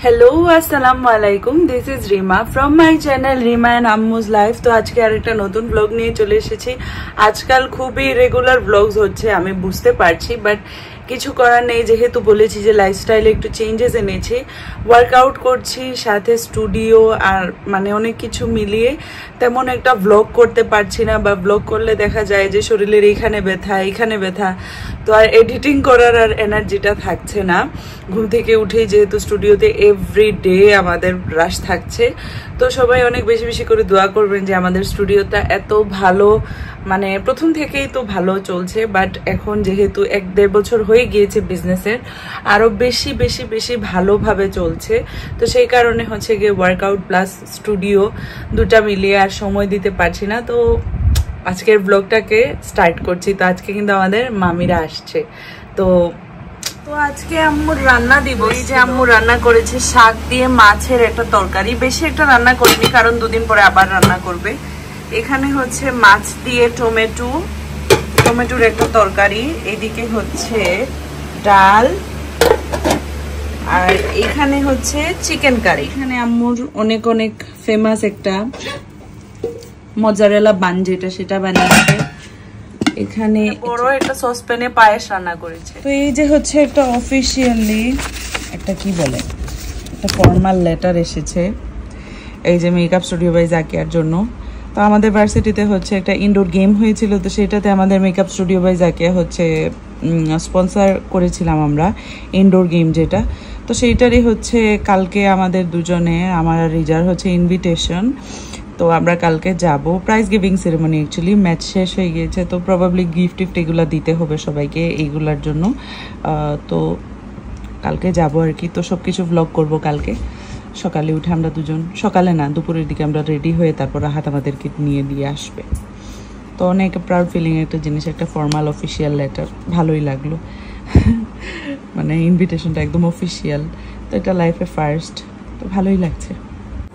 Hello अस्सलाम वालेकुम this is Reema from my channel Reema and Ammu's life. তো আজকে আরেকটা নতুন ব্লগ নিয়ে চলে এসেছি। আজকাল খুবই রেগুলার ব্লগস হচ্ছে আমি বুঝতে পারছি, বাট কিছু করার নেই, যেহেতু বলেছি যে লাইফস্টাইলে একটু চেঞ্জেস এনেছি, ওয়ার্কআউট করছি সাথে স্টুডিও আর মানে অনেক কিছু মিলিয়ে তেমন একটা ব্লগ করতে পারছি না, বা ব্লগ করলে দেখা যায় যে শরীরের এইখানে ব্যথা, তো আর এডিটিং করার আর এনার্জিটা থাকছে না। ঘুম থেকে উঠেই যেহেতু স্টুডিওতে এভরিডে আমাদের রাশ থাকছে, তো সবাই অনেক বেশি বেশি করে দোয়া করবেন যে আমাদের স্টুডিওটা এত ভালো, মানে প্রথম থেকেই তো ভালো চলছে, বাট এখন যেহেতু 1-1.5 বছর হয়ে গিয়েছে বিজনেসের, আরো বেশি বেশি বেশি ভালোভাবে চলছে। তো সেই কারণে হচ্ছে গিয়ে ওয়ার্কআউট প্লাস স্টুডিও দুটা মিলিয়ে আর সময় দিতে পারছি না। তো আজকের ব্লগটাকে স্টার্ট করছি। তো আজকে কিন্তু আমাদের মামিরা আসছে, তো আজকে আম্মুর রান্না দিব। এই যে আম্মু রান্না করেছে শাক দিয়ে মাছের একটা তরকারি, বেশি একটা রান্না করিনি কারণ দুদিন পরে আবার রান্না করবে। এখানে হচ্ছে মাছ দিয়ে টমেটোর একটা তরকারি, এদিকে হচ্ছে ডাল, আর এখানে হচ্ছে চিকেন কারি। এখানে আম্মুর অনেক অনেক ফেমাস একটা মজারেলা বান যেটা সেটা বানিয়েছে। এখানে বড় একটা সসপ্যানে পায়েস রান্না করেছে। তো এই যে হচ্ছে একটা অফিসিয়ালি একটা কি বলে একটা ফর্মাল লেটার এসেছে এই যে মেকআপ স্টুডিও বাই জাকিয়ার জন্য। তো আমাদের ভার্সিটিতে হচ্ছে একটা ইনডোর গেম হয়েছিল, তো সেটাতে আমাদের মেকআপ স্টুডিও বাই জাকিয়া হচ্ছে স্পন্সর করেছিলাম আমরা, ইনডোর গেম যেটা। তো সেইটারই হচ্ছে কালকে আমাদের দুজনে, আমার আর রিজার হচ্ছে ইনভিটেশন। তো আমরা কালকে যাব, prize giving ceremony, actually match শেষ হয়ে গিয়েছে, তো প্রবাবলি গিফট এগুলো দিতে হবে সবাইকে এইগুলার জন্য। তো কালকে যাব আর কি। তো সব কিছু ভ্লগ করবো কালকে সকালে উঠে। আমরা দুজন সকালে না, দুপুরের দিকে আমরা রেডি হয়ে তারপর রাহাত আমাদেরকে নিয়ে দিয়ে আসবে। তো অনেক প্রাউড ফিলিং একটা জিনিস, একটা ফর্মাল অফিসিয়াল লেটার, ভালোই লাগলো। মানে ইনভিটেশনটা একদম অফিসিয়াল, তো এটা লাইফে ফার্স্ট, তো ভালোই লাগছে।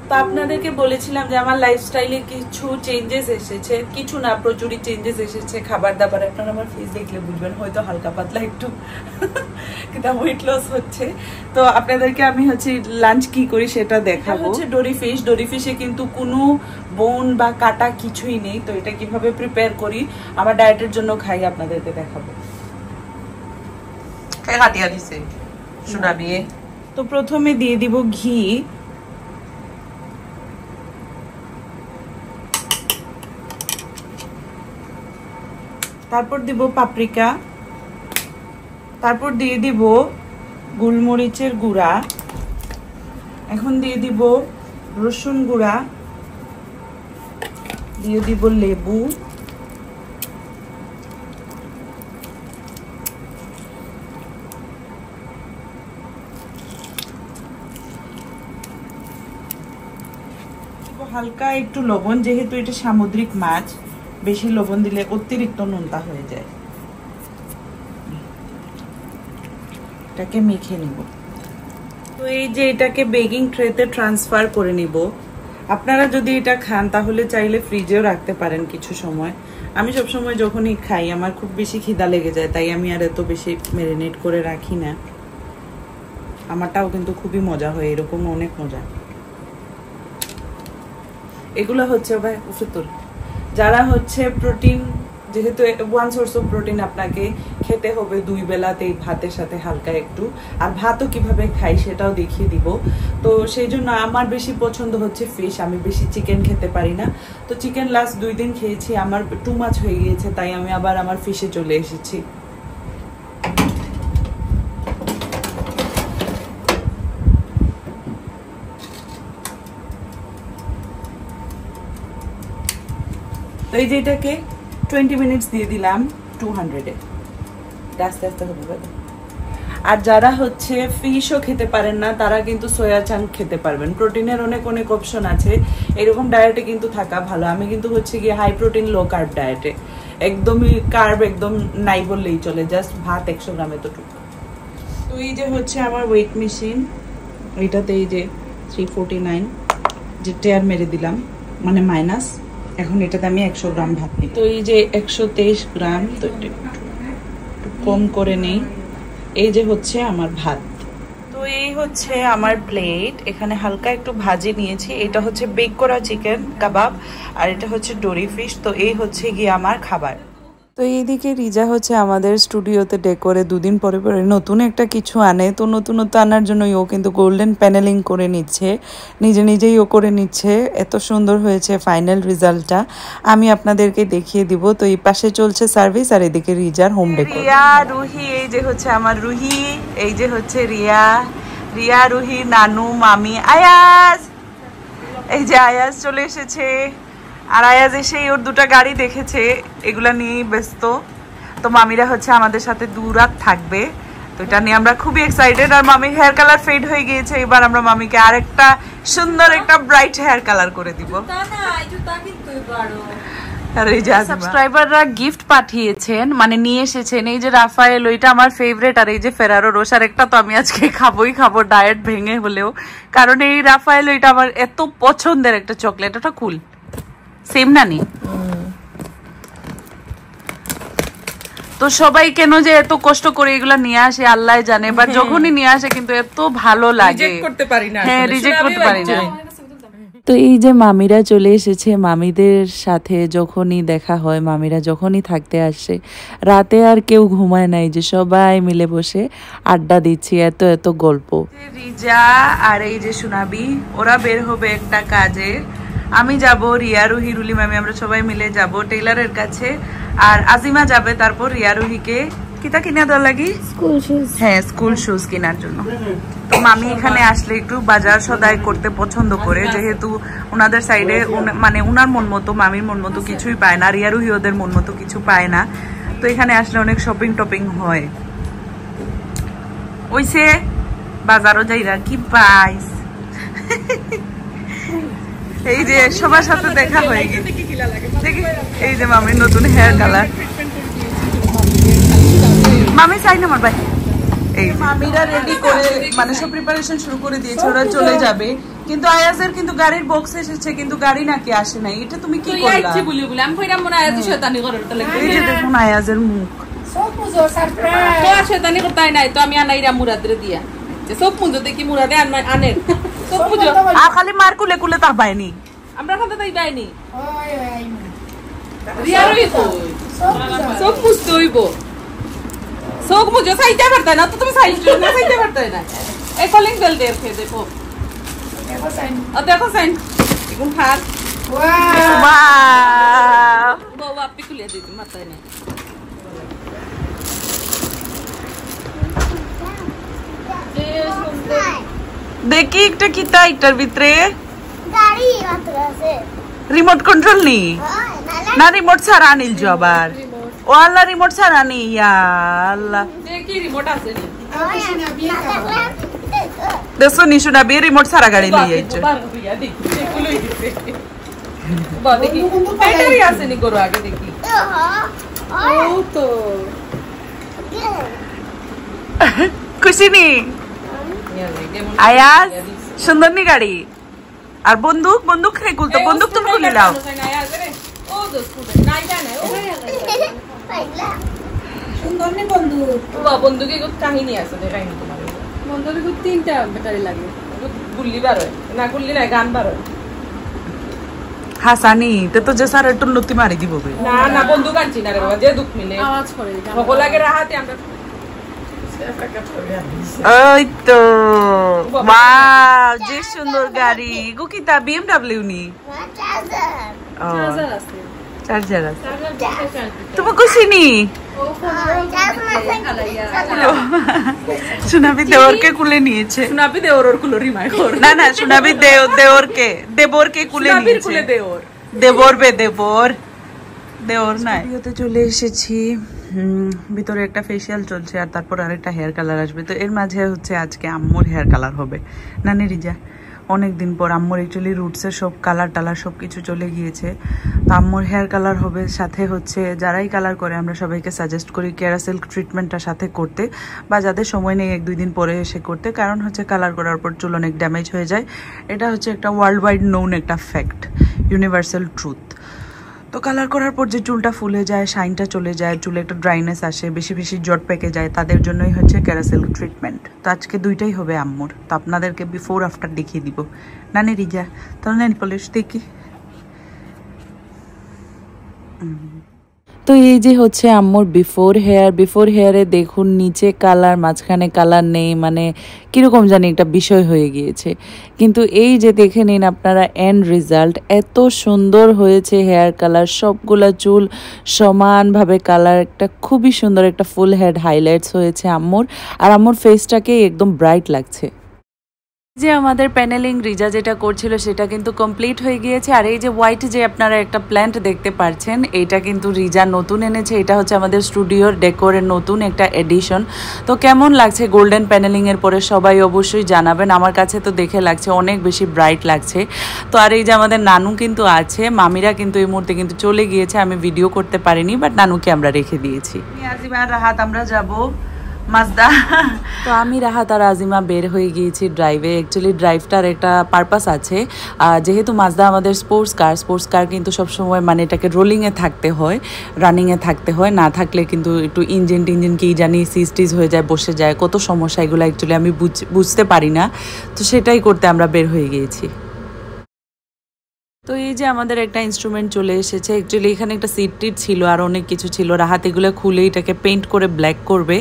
তো আপনাদেরকে বলেছিলাম যে আমার লাইফস্টাইলে কিছু চেঞ্জেস এসেছে, কিছু না প্রচুরই চেঞ্জেস এসেছে খাবার দাবারে। আপনারা আমার ফেস দেখলে বুঝবেন, হয়তো হালকা পাতলা একটু কিন্তু ওয়েট লস হচ্ছে। তো আপনাদেরকে আমি হচ্ছে লাঞ্চ কি করি সেটা দেখাবো। হচ্ছে ডোরি ফিশে কিন্তু কোনো বোন বা কাটা কিছুই নেই। তো এটা কিভাবে প্রিপেয়ার করি আমার ডায়েটের জন্য খাই আপনাদেরকে দেখাবো। তো প্রথমে দিয়ে দিব ঘি, তারপর দিব পাপরিকা, তারপর দিয়ে দিব গোলমরিচের গুঁড়া, এখন দিয়ে দিব রসুন গুঁড়া, দিয়ে দিব লেবু, হালকা একটু লবণ, যেহেতু এটা সামুদ্রিক মাছ, বেশি লবণ দিলে অতিরিক্ত নোনতা হয়ে যায়। এটাকে মেখে নিব। তো এই যে এটাকে বেকিং ট্রেতে ট্রান্সফার করে নিব। আপনারা যদি এটা খান তাহলে চাইলে ফ্রিজেও রাখতে পারেন কিছু সময়। আমি সবসময় যখনই খাই আমার খুব বেশি খিদা লেগে যায়, তাই আমি আর এত বেশি ম্যারিনেট করে রাখি না। আমারটাও কিন্তু খুবই মজা হয়, এরকম অনেক মজা। এগুলো হচ্ছে ভাই ওষুধ, যারা হচ্ছে প্রোটিন, যেহেতু ওয়ান সোর্স অফ প্রোটিন আপনাকে খেতে হবে 2 বেলাতেই ভাতের সাথে হালকা একটু, আর ভাতও কিভাবে খাই সেটাও দেখিয়ে দিব। তো সেই জন্য আমার বেশি পছন্দ হচ্ছে ফিশ, আমি বেশি চিকেন খেতে পারি না। তো চিকেন লাস্ট 2 দিন খেয়েছি, আমার টু মাছ হয়ে গিয়েছে, তাই আমি আবার আমার ফিশে চলে এসেছি। তো এই যে এটাকে 20 মিনিটস দিয়ে দিলাম 200-এ, আস্তে আস্তে হবে। আর যারা হচ্ছে ফিশও খেতে পারেন না তারা কিন্তু সোয়া চাঙ্ক খেতে পারবেন। প্রোটিনের অনেক অনেক অপশন আছে, এরকম ডায়েটে কিন্তু থাকা ভালো। আমি কিন্তু হচ্ছে গিয়ে হাই প্রোটিন লো কার্ব ডায়েটে, একদমই কার্ব একদম নাই বললেই চলে, জাস্ট ভাত 100 গ্রাম এতটুকু। তো এই যে হচ্ছে আমার ওয়েট মেশিন, এটাতে এই যে 349 যে টেয়ার মেরে দিলাম, মানে মাইনাস। এখন এটাতে আমি 100 গ্রাম ভাত নিই। তো এই যে 123 গ্রাম, তো একটু কম করে নেই। এই যে হচ্ছে আমার ভাত। তো এই হচ্ছে আমার প্লেট, এখানে হালকা একটু ভাজি নিয়েছি, এটা হচ্ছে বেক করা চিকেন কাবাব আর এটা হচ্ছে ডোরি ফিশ। তো এই হচ্ছে গিয়ে আমার খাবার। তো এইদিকে রিজা হচ্ছে আমাদের স্টুডিওতে ডেকোরে দুদিন পরে পরে নতুন একটা কিছু আনে, তো নতুনত্ব আনার জন্য ও কিন্তু গোল্ডেন প্যানেলিং করে নিচ্ছে, নিজেই ও করে নিচ্ছে। এত সুন্দর হয়েছে ফাইনাল রেজাল্টটা, আমি আপনাদেরকে দেখিয়ে দিব। তো এই পাশে চলছে সার্ভিস আর এদিকে রিজার হোম ডেকোর। রিয়া রুহি, এই যে হচ্ছে আমার রুহি, এই যে হচ্ছে রিয়া, রিয়া রুহি নানু মামি আয়াজ, এই যে আয়াজ চলে এসেছে। আর আয়াজ এসেই ওর দুটা গাড়ি দেখেছে, এগুলা নিয়েই ব্যস্ত। তো মামিরা হচ্ছে আমাদের সাথে 2 রাত থাকবে, তো এটা নিয়ে আমরা খুবই এক্সাইটেড। আর মামির হেয়ার কালার ফেড হয়ে গিয়েছে, এবার আমরা মামিকে আরেকটা সুন্দর একটা ব্রাইট হেয়ার কালার করে দিব। আর এই যে সাবস্ক্রাইবাররা গিফট পাঠিয়েছেন, মানে নিয়ে এসেছেন, এই যে রাফায়েল, ওইটা আমার ফেভারিট। আর এই যে ফেরারো রোসার একটা তো আমি আজকে খাবো ডায়েট ভেঙে হলেও, কারণ এই রাফায়েল ওইটা আমার এত পছন্দের একটা চকলেট। ওটা কুল সেম না নি? তো সবাই কেন যে এত কষ্ট করে এগুলা নিয়ে আসে আল্লাহ জানে, বাট যখনই নিয়ে আসে কিন্তু এত ভালো লাগে, রিজেক্ট করতে পারি না। হ্যাঁ, রিজেক্ট করতে পারি না। তো এই যে মামিরা চলে এসেছে, মামিদের সাথে যখনই দেখা হয়, মামিরা যখনই থাকতে আসে, রাতে আর কেউ ঘুমায় নাই, যে সবাই মিলে বসে আড্ডা দিচ্ছি, এত গল্প। রিজা আর এই যে সুনাবি, ওরা বের হবে একটা কাজে, আমি যাব, রিয়া রুহি রুলি মামি আমরা সবাই মিলে যাব টেইলারের কাছে। আর আজিমা যাবে তারপর রিয়া রুহিকে কিতা কিনা দেওয়া লাগি, স্কুল শুজ। হ্যাঁ, স্কুল শুজ কেনার জন্য। তো মামি এখানে আসলে একটু বাজার সদাই করতে পছন্দ করে, যেহেতু ওনাদের সাইডে মানে ওনার মন মতো, মামির মন মতো কিছুই পায় না, রিয়া রুহি ওদের মন মতো কিছু পায় না। তো এখানে আসলে অনেক শপিং টপিং হয়। ওইসে বাজারও যাইরা কি পাইস। এই যে সবার সাথে দেখা হয়ে গেছে, এই যে মামির নতুন হেয়ার কালার। মামি চাই না আমার ভাই, এই মামিরা রেডি করে মানে সব প্রিপারেশন শুরু করে দিয়েছে, ওরা চলে যাবে। কিন্তু আয়াজের কিন্তু গাড়ির বক্স এসেছে, কিন্তু গাড়ি নাকি আসে নাই। এটা তুমি কি করলা? আমি কইরাম মনে আয়াজ শয়তানি করার তাহলে। এই যে দেখুন আয়াজের মুখ, সব পুজো সারপ্রাইজ। তো শয়তানি করতাই নাই, তো আমি আনাইরা মুরাদরে দিয়া সব পুজো দেখি মুরাদে আনে সব পুজো। আর খালি মার কুলে কুলে তা পাইনি, আমরা খাতে তাই পাইনি। ওই ওই রিয়া রই তো সব মুছতে হইব, সব মুজো চাইতে পারতা না, তো তুমি চাইছো না, চাইতে পারতা না। এই কলিং বেল দে রেখে দেখো, দেখো সাইন এখন ফার। ওয়াও বাবা আপনি কুলে দিতে মাথায় না। দেখি একটা কিতা এটার ভিতরে গাড়ি মাত্র আছে, রিমোট কন্ট্রোল নি না, রিমোট ছাড়া আনিল जो আবার। ও আল্লাহ, রিমোট ছাড়া আনি, ইয়া আল্লাহ। দেখি রিমোট আছে নি, দেখো নিশু না বিয়ে রিমোট ছাড়া গাড়ি নিয়ে যাচ্ছে। দেখি ব্যাটারি আছে নি করো আগে দেখি। ও তো খুশি নি আয়াজ, সুন্দর নি গাড়ি। আর বন্দুক খাই কুলতো, বন্দুক তুমি খুলে দাও। বন্দুকে কাহিনী আছে, কাহিনী তোমার বন্দুকে 3টা ব্যাটারি লাগে, গুল্লি বার হয় না, গুল্লি না গান বার হয়। হাসানি তো যে স্যার একটু নতি মারি দিব। না না বন্দুক আনছি না রে বাবা, যে দুঃখ মিলে আওয়াজ করে সকলাকে রাহাতে আমরা। ওই তো ওয়াও, যে সুন্দর গাড়ি গো। কিতা BMW নি? চার্জার আছে। তুমি খুশি নি? সুনাবি দেওরকে কুলে নিয়েছে। সুনাবি দেওর কুলো রিমাই কর না না, সুনাবি দেবরকে কুলে নিয়েছে। দেওর নাই। ভিডিওতে চলে এসেছি, ভিতরে একটা ফেসিয়াল চলছে আর তারপর আরেকটা হেয়ার কালার আসবে। তো এর মাঝে হচ্ছে আজকে আম্মুর হেয়ার কালার হবে। নানি রিজা অনেকদিন পর আম্মুর অ্যাকচুয়ালি রুটসের সব কালার টালার সব কিছু চলে গিয়েছে, তো আম্মুর হেয়ার কালার হবে। সাথে হচ্ছে যারাই কালার করে আমরা সবাইকে সাজেস্ট করি ক্যারাসেল ট্রিটমেন্টটা সাথে করতে, বা যাদের সময় নেই 1-2 দিন পরে এসে করতে, কারণ হচ্ছে কালার করার পর চুল অনেক ড্যামেজ হয়ে যায়। এটা হচ্ছে একটা ওয়ার্ল্ড ওয়াইড নোন একটা ফ্যাক্ট, ইউনিভার্সাল ট্রুথ। তো কালার করার পর যে চুলটা ফুলে যায়, শাইনটা চলে যায়, চুলে একটা ড্রাইনেস আসে, বেশি বেশি জট পেকে যায়, তাদের জন্যই হচ্ছে ক্যারাসিল ট্রিটমেন্ট। তো আজকে দুইটাই হবে আম্মুর। তো আপনাদেরকে বিফোর আফটার দেখিয়ে দিব। নানি রিজা তাহলে নেল পলিশ দেখি। তো এই যে হচ্ছে আম্মুর বিফোর হেয়ারে দেখুন নিচে কালার, মাঝখানে কালার নেই, মানে কীরকম জানি একটা বিষয় হয়ে গিয়েছে। কিন্তু এই যে দেখে নিন আপনারা এন্ড রেজাল্ট, এত সুন্দর হয়েছে হেয়ার কালার, সবগুলা চুল সমানভাবে কালার, একটা খুবই সুন্দর একটা ফুল হেড হাইলাইটস হয়েছে আম্মুর। আর আম্মুর ফেসটাকে একদম ব্রাইট লাগছে। যে আমাদের প্যানেলিং রিজা যেটা করছিল সেটা কিন্তু কমপ্লিট হয়ে গিয়েছে। আর এই যে হোয়াইট যে আপনারা একটা প্ল্যান্ট দেখতে পাচ্ছেন, এটা কিন্তু রিজা নতুন এনেছে। এটা হচ্ছে আমাদের স্টুডিওর ডেকোরের নতুন একটা এডিশন। তো কেমন লাগছে গোল্ডেন প্যানেলিংয়ের পরে সবাই অবশ্যই জানাবেন। আমার কাছে তো দেখে লাগছে অনেক বেশি ব্রাইট লাগছে। তো আর এই যে আমাদের নানু কিন্তু আছে, মামিরা কিন্তু এই মুহূর্তে কিন্তু চলে গিয়েছে, আমি ভিডিও করতে পারিনি, বাট নানুকে আমরা রেখে দিয়েছি। আজিমা রাহাত আমরা যাব মাজদা। তো আমি রাহাত আর আজিমা বের হয়ে গিয়েছি ড্রাইভে। অ্যাকচুয়ালি ড্রাইভটার একটা পারপাস আছে, যেহেতু মাজদা আমাদের স্পোর্টস কার কিন্তু সবসময় মানে এটাকে রোলিংয়ে থাকতে হয়, রানিংয়ে থাকতে হয়, না থাকলে কিন্তু একটু ইঞ্জিন টিঞ্জিন কি জানি সিস্টিজ হয়ে যায়, বসে যায়, কত সমস্যা, এগুলো অ্যাকচুয়ালি আমি বুঝতে পারি না। তো সেটাই করতে আমরা বের হয়ে গিয়েছি। তো এই যে আমাদের একটা ইনস্ট্রুমেন্ট চলে এসেছে। অ্যাকচুয়ালি এখানে একটা সিট টিট ছিল আর অনেক কিছু ছিল, রাহাত এগুলো খুলে এটাকে পেইন্ট করে ব্ল্যাক করবে।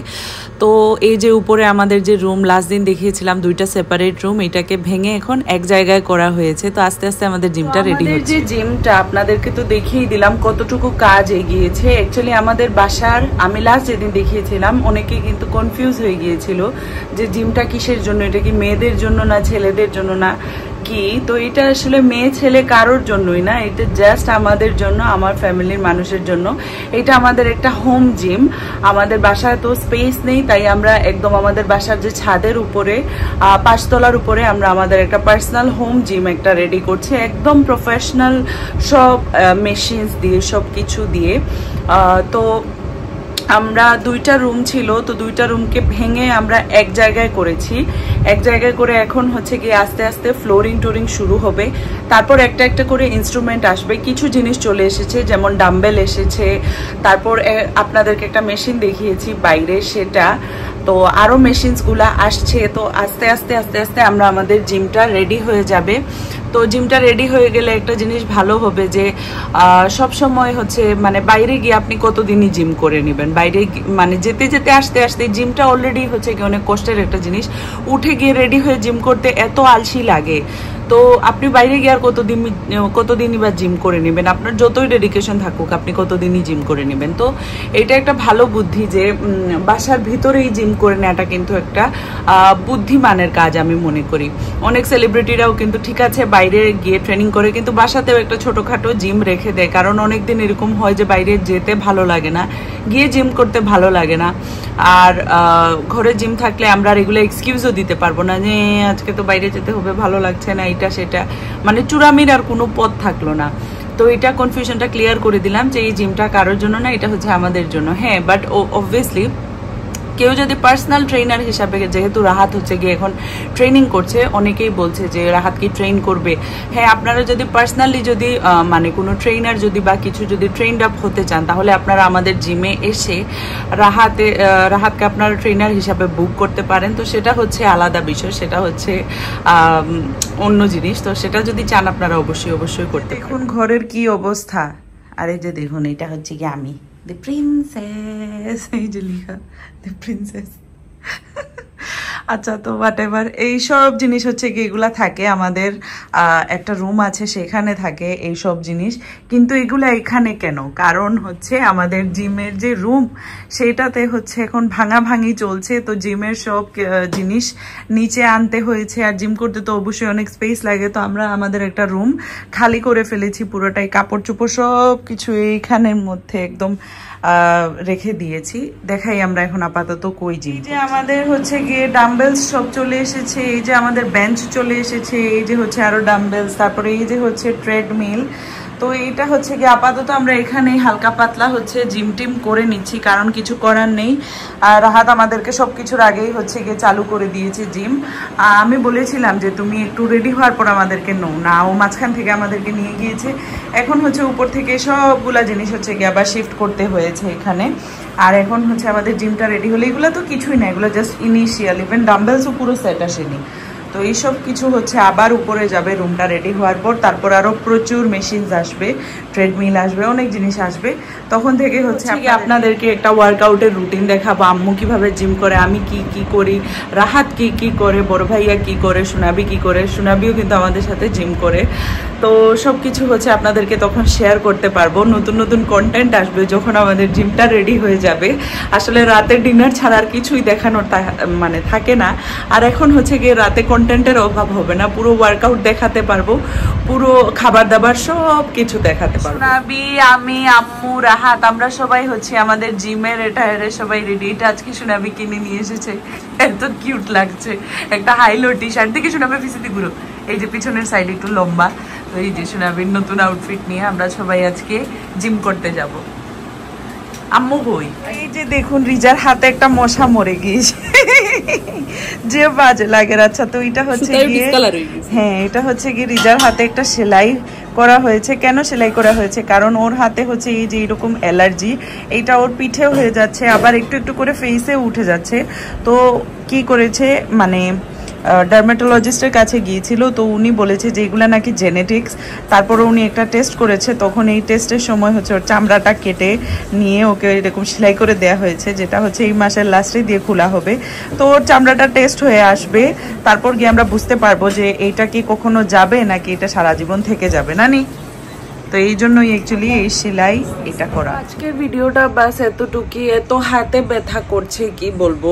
তো এই যে উপরে আমাদের যে রুম লাস্ট দিন দেখিয়েছিলাম, দুইটা সেপারেট রুম, এটাকে ভেঙে এখন এক জায়গায় করা হয়েছে। তো আস্তে আস্তে আমাদের জিমটা রেডি হচ্ছে। যে জিমটা আপনাদেরকে তো দেখিয়ে দিলাম কতটুকু কাজ এগিয়েছে। অ্যাকচুয়ালি আমাদের বাসার আমি লাস্ট যেদিন দেখিয়েছিলাম অনেকে কিন্তু কনফিউজ হয়ে গিয়েছিল যে জিমটা কিসের জন্য, এটা কি মেয়েদের জন্য না ছেলেদের জন্য না কি। তো এটা আসলে মেয়ে ছেলে কারোর জন্যই না, এটা জাস্ট আমাদের জন্য, আমার ফ্যামিলির মানুষের জন্য। এটা আমাদের একটা হোম জিম। আমাদের বাসায় তো স্পেস নেই, তাই আমরা একদম আমাদের বাসার যে ছাদের উপরে 5 তলার উপরে আমরা আমাদের একটা পার্সোনাল হোম জিম একটা রেডি করছি, একদম প্রফেশনাল সব মেশিনস দিয়ে, সব কিছু দিয়ে। তো আমরা দুইটা রুম ছিল, তো দুইটা রুমকে ভেঙে আমরা এক জায়গায় করেছি। এক জায়গায় করে এখন হচ্ছে গিয়ে আস্তে আস্তে ফ্লোরিং টোরিং শুরু হবে, তারপর একটা একটা করে ইনস্ট্রুমেন্ট আসবে। কিছু জিনিস চলে এসেছে, যেমন ডাম্বেল এসেছে, তারপর আপনাদেরকে একটা মেশিন দেখিয়েছি বাইরে সেটা, তো আরও মেশিনসগুলো আসছে। তো আস্তে আস্তে আস্তে আস্তে আমরা আমাদের জিমটা রেডি হয়ে যাবে। তো জিমটা রেডি হয়ে গেলে একটা জিনিস ভালো হবে যে সব সময় হচ্ছে মানে বাইরে গিয়ে আপনি কতদিনই জিম করে নেবেন, বাইরে মানে যেতে যেতে আসতে আসতে জিমটা অলরেডি হচ্ছে কি অনেক কষ্টের একটা জিনিস। উঠে গিয়ে রেডি হয়ে জিম করতে এত আলসি লাগে, তো আপনি বাইরে গিয়ে আর কতদিনই বা জিম করে নেবেন, আপনার যতই ডেডিকেশন থাকুক আপনি কতদিনই জিম করে নেবেন। তো এটা একটা ভালো বুদ্ধি যে বাসার ভিতরেই জিম করে নেওয়াটা কিন্তু একটা বুদ্ধিমানের কাজ আমি মনে করি। অনেক সেলিব্রিটিরাও কিন্তু ঠিক আছে বাইরে গিয়ে ট্রেনিং করে, কিন্তু বাসাতেও একটা ছোটোখাটো জিম রেখে দেয়, কারণ অনেক দিন এরকম হয় যে বাইরে যেতে ভালো লাগে না, গিয়ে জিম করতে ভালো লাগে না। আর ঘরে জিম থাকলে আমরা আর এগুলো এক্সকিউজও দিতে পারবো না যে আজকে তো বাইরে যেতে হবে, ভালো লাগছে না, এটা সেটা, মানে চূড়ামির আর কোনো পথ থাকলো না। তো এটা কনফিউশনটা ক্লিয়ার করে দিলাম যে এই জিমটা কারোর জন্য না, এটা হচ্ছে আমাদের জন্য। হ্যাঁ, বাট অবভিয়াসলি কেউ যদি পার্সোনাল ট্রেনার হিসাবে, যেহেতু রাহাত হচ্ছে গিয়ে এখন ট্রেনিং করছে, অনেকেই বলছে যে রাহাত কি ট্রেন করবে। হ্যাঁ, আপনারা যদি পার্সোনালি যদি মানে কোনো ট্রেনার যদি বা কিছু যদি ট্রেনড আপ হতে চান, তাহলে আপনারা আমাদের জিমে এসে রাহাতকে আপনারা ট্রেনার হিসাবে বুক করতে পারেন। তো সেটা হচ্ছে আলাদা বিষয়, সেটা হচ্ছে অন্য জিনিস। তো সেটা যদি চান আপনারা অবশ্যই করতে। দেখুন ঘরের কি অবস্থা, আর এই যে দেখুন এটা হচ্ছে কি আমি The princess, এই যে লিখা The princess। আচ্ছা, তো হোয়াটএভার, এই সব জিনিস হচ্ছে কি এগুলা থাকে আমাদের একটা রুম আছে, সেখানে থাকে এই সব জিনিস। কিন্তু এগুলা এখানে কেন? কারণ হচ্ছে আমাদের জিমের যে রুম সেটাতে হচ্ছে এখন ভাঙাভাঙি চলছে, তো জিমের সব জিনিস নিচে আনতে হয়েছে। আর জিম করতে তো অবশ্যই অনেক স্পেস লাগে, তো আমরা আমাদের একটা রুম খালি করে ফেলেছি, পুরোটাই কাপড় চোপড় সব কিছু এইখানের মধ্যে একদম রেখে দিয়েছি। দেখাই আমরা এখন আপাতত কই জিম। যে আমাদের হচ্ছে গিয়ে ডাম্বেলস সব চলে এসেছে, এই যে আমাদের বেঞ্চ চলে এসেছে, এই যে হচ্ছে আরো ডাম্বেলস, তারপরে এই যে হচ্ছে ট্রেডমিল। তো এইটা হচ্ছে কি আপাতত আমরা এখানেই হালকা পাতলা হচ্ছে জিম টিম করে নিচ্ছি, কারণ কিছু করার নেই। আর রাহাত আমাদেরকে সব কিছুর আগেই হচ্ছে গিয়ে চালু করে দিয়েছে জিম। আমি বলেছিলাম যে তুমি একটু রেডি হওয়ার পর আমাদেরকে না, ও মাঝখান থেকে আমাদেরকে নিয়ে গিয়েছে। এখন হচ্ছে উপর থেকে সবগুলা জিনিস হচ্ছে গিয়ে আবার শিফট করতে হয়েছে এখানে। আর এখন হচ্ছে আমাদের জিমটা রেডি হলে, এগুলো তো কিছুই না, এগুলো জাস্ট ইনিশিয়াল, ইভেন ডাম্বেলসও পুরো সেট আসেনি। তো এইসব কিছু হচ্ছে আবার উপরে যাবে রুমটা রেডি হওয়ার পর। তারপর আরও প্রচুর মেশিনস আসবে, ট্রেডমিল আসবে, অনেক জিনিস আসবে। তখন থেকে হচ্ছে আপনাদেরকে একটা ওয়ার্কআউটের রুটিন দেখাবো, আম্মু কীভাবে জিম করে, আমি কি করি, রাহাত কি করে, বড় ভাইয়া কি করে, সোনাবি কি করে। সোনাবিও কিন্তু আমাদের সাথে জিম করে। তো সব কিছু হচ্ছে আপনাদেরকে তখন শেয়ার করতে পারবো। নতুন নতুন কন্টেন্ট আসবে যখন আমাদের জিমটা রেডি হয়ে যাবে। আসলে রাতের ডিনার ছাড়া আর কিছুই দেখানোর মানে থাকে না। আর এখন হচ্ছে গিয়ে রাতে কন্টেন্টের অভাব হবে না, পুরো ওয়ার্কআউট দেখাতে পারবো, পুরো খাবার দাবার সব কিছু দেখাতে পারবো। সোনাবি, আমি, আম্মু, রাহাত, আমরা সবাই হচ্ছে আমাদের জিমের এটায়ারে সবাই রেডি। এটা আজকে সোনাবি কিনে নিয়ে এসেছে, এত কিউট লাগছে। একটা হাইলো টি শার্ট থেকে সোনাবি পিছিয়ে ঘুরো, এই যে পিছনের সাইড একটু লম্বা। তো এই যে সোনাবির নতুন আউটফিট নিয়ে আমরা সবাই আজকে জিম করতে যাব। আম্মু কই? এই যে দেখুন রিজার হাতে একটা মশা মরে গিয়েছে, যে বাজে লাগে। আচ্ছা, তো এটা হচ্ছে গিয়ে, হ্যাঁ এটা হচ্ছে গিয়ে রিজার হাতে একটা সেলাই করা হয়েছে। কেন সেলাই করা হয়েছে? কারণ ওর হাতে হচ্ছে এই যে এরকম অ্যালার্জি, এইটা ওর পিঠেও হয়ে যাচ্ছে, আবার একটু একটু করে ফেসে উঠে যাচ্ছে। তো কি করেছে, মানে ডার্মাটোলজিস্টের কাছে গিয়েছিল, তো উনি বলেছে যে এগুলো নাকি জেনেটিক্স। তারপরে উনি একটা টেস্ট করেছে, তখন এই টেস্টের সময় হচ্ছে ওর চামড়াটা কেটে নিয়ে ওকে এরকম সেলাই করে দেওয়া হয়েছে, যেটা হচ্ছে এই মাসের লাস্টে দিয়ে খোলা হবে। তো ওর চামড়াটা টেস্ট হয়ে আসবে, তারপর গিয়ে আমরা বুঝতে পারবো যে এইটা কি কখনো যাবে নাকি এটা সারা জীবন থেকে যাবে। নানি, তো এই জন্যই অ্যাকচুয়ালি এই সেলাই এটা করা। আজকের ভিডিওটা বাস এতটুকুই। এত হাতে ব্যথা করছে কি বলবো।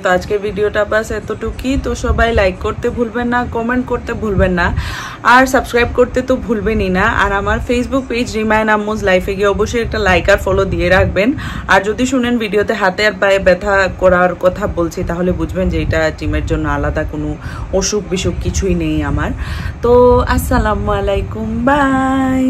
তো আজকের ভিডিওটা বাস এতটুকুই। তো সবাই লাইক করতে ভুলবেন না, কমেন্ট করতে ভুলবেন না, আর সাবস্ক্রাইব করতে তো ভুলবেনই না। আর আমার ফেসবুক পেজ রিমাইন আম্মুজ লাইফে গিয়ে অবশ্যই একটা লাইক আর ফলো দিয়ে রাখবেন। আর যদি শুনেন ভিডিওতে হাতে আর পায়ে ব্যথা করার কথা বলছি, তাহলে বুঝবেন যে এটা জিমের জন্য আলাদা কোনো অসুখ বিসুখ কিছুই নেই আমার। তো আসসালামু আলাইকুম, বাই।